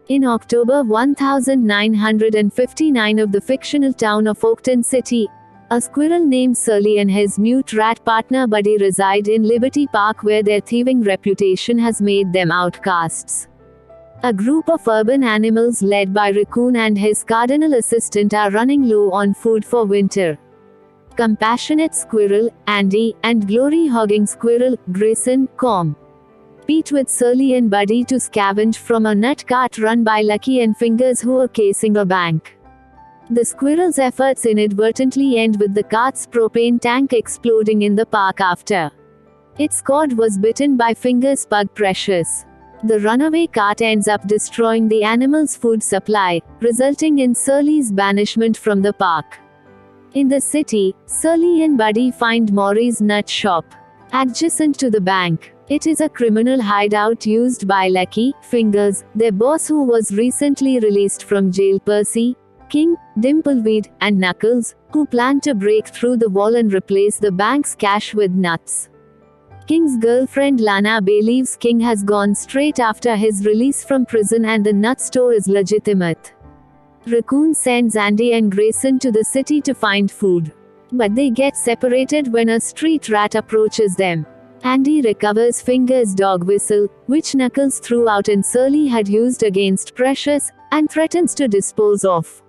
In October 1959 of the fictional town of Oakton City, a squirrel named Surly and his mute rat partner Buddy reside in Liberty Park where their thieving reputation has made them outcasts. A group of urban animals led by Raccoon and his cardinal assistant are running low on food for winter. Compassionate squirrel, Andy, and glory-hogging squirrel, Grayson, compete with Surly and Buddy to scavenge from a nut cart run by Lucky and Fingers who are casing a bank. The squirrels' efforts inadvertently end with the cart's propane tank exploding in the park after its cord was bitten by Fingers' pug Precious. The runaway cart ends up destroying the animal's food supply, resulting in Surly's banishment from the park. In the city, Surly and Buddy find Maury's nut shop adjacent to the bank. It is a criminal hideout used by Lucky, Fingers, their boss who was recently released from jail, Percy, King, Dimpleweed, and Knuckles, who plan to break through the wall and replace the bank's cash with nuts. King's girlfriend Lana believes King has gone straight after his release from prison and the nut store is legitimate. Raccoon sends Andy and Grayson to the city to find food. But they get separated when a street rat approaches them. Andy recovers Fingers' dog whistle, which Knuckles threw out and Surly had used against Precious, and threatens to dispose of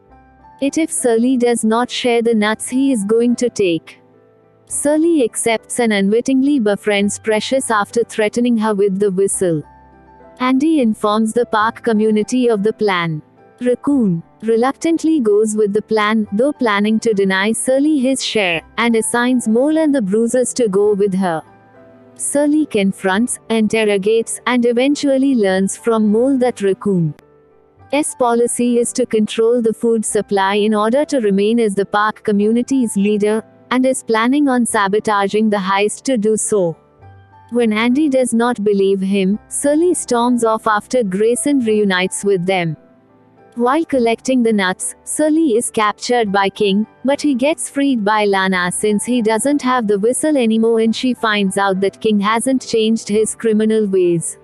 it if Surly does not share the nuts he is going to take. Surly accepts and unwittingly befriends Precious after threatening her with the whistle. Andy informs the park community of the plan. Raccoon reluctantly goes with the plan, though planning to deny Surly his share, and assigns Mole and the Bruisers to go with her. Surly confronts, interrogates, and eventually learns from Mole that Raccoon's policy is to control the food supply in order to remain as the park community's leader, and is planning on sabotaging the heist to do so. When Andy does not believe him, Surly storms off after Grayson reunites with them. While collecting the nuts, Surly is captured by King, but he gets freed by Lana since he doesn't have the whistle anymore and she finds out that King hasn't changed his criminal ways.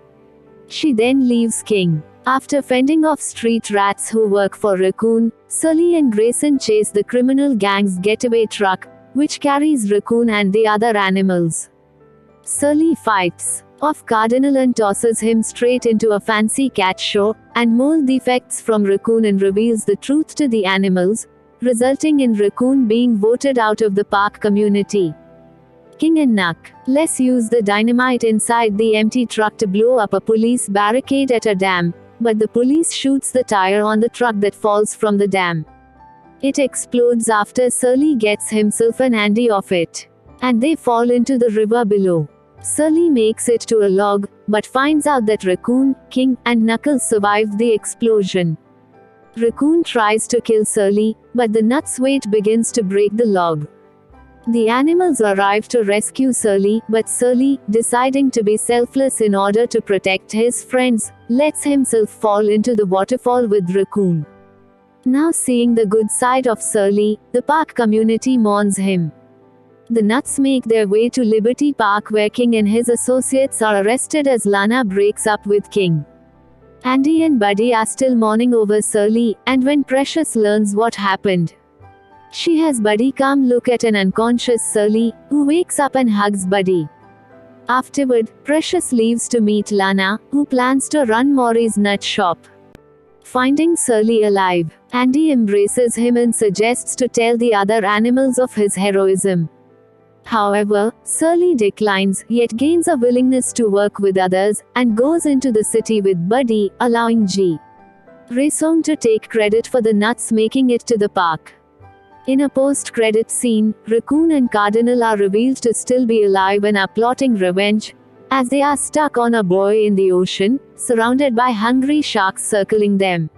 She then leaves King. After fending off street rats who work for Raccoon, Surly and Grayson chase the criminal gang's getaway truck, which carries Raccoon and the other animals. Surly fights off Cardinal and tosses him straight into a fancy cat show, and Mole defects from Raccoon and reveals the truth to the animals, resulting in Raccoon being voted out of the park community. King and Knuckles use the dynamite inside the empty truck to blow up a police barricade at a dam, but the police shoots the tire on the truck that falls from the dam. It explodes after Surly gets himself and Andy off it, and they fall into the river below. Surly makes it to a log, but finds out that Raccoon, King, and Knuckles survived the explosion. Raccoon tries to kill Surly, but the nut's weight begins to break the log. The animals arrive to rescue Surly, but Surly, deciding to be selfless in order to protect his friends, lets himself fall into the waterfall with Raccoon. Now seeing the good side of Surly, the park community mourns him. The nuts make their way to Liberty Park where King and his associates are arrested as Lana breaks up with King. Andy and Buddy are still mourning over Surly, and when Precious learns what happened, she has Buddy come look at an unconscious Surly, who wakes up and hugs Buddy. Afterward, Precious leaves to meet Lana, who plans to run Maury's nut shop. Finding Surly alive, Andy embraces him and suggests to tell the other animals of his heroism. However, Surly declines, yet gains a willingness to work with others, and goes into the city with Buddy, allowing Grayson to take credit for the nuts making it to the park. In a post-credit scene, Raccoon and Cardinal are revealed to still be alive and are plotting revenge, as they are stuck on a buoy in the ocean, surrounded by hungry sharks circling them.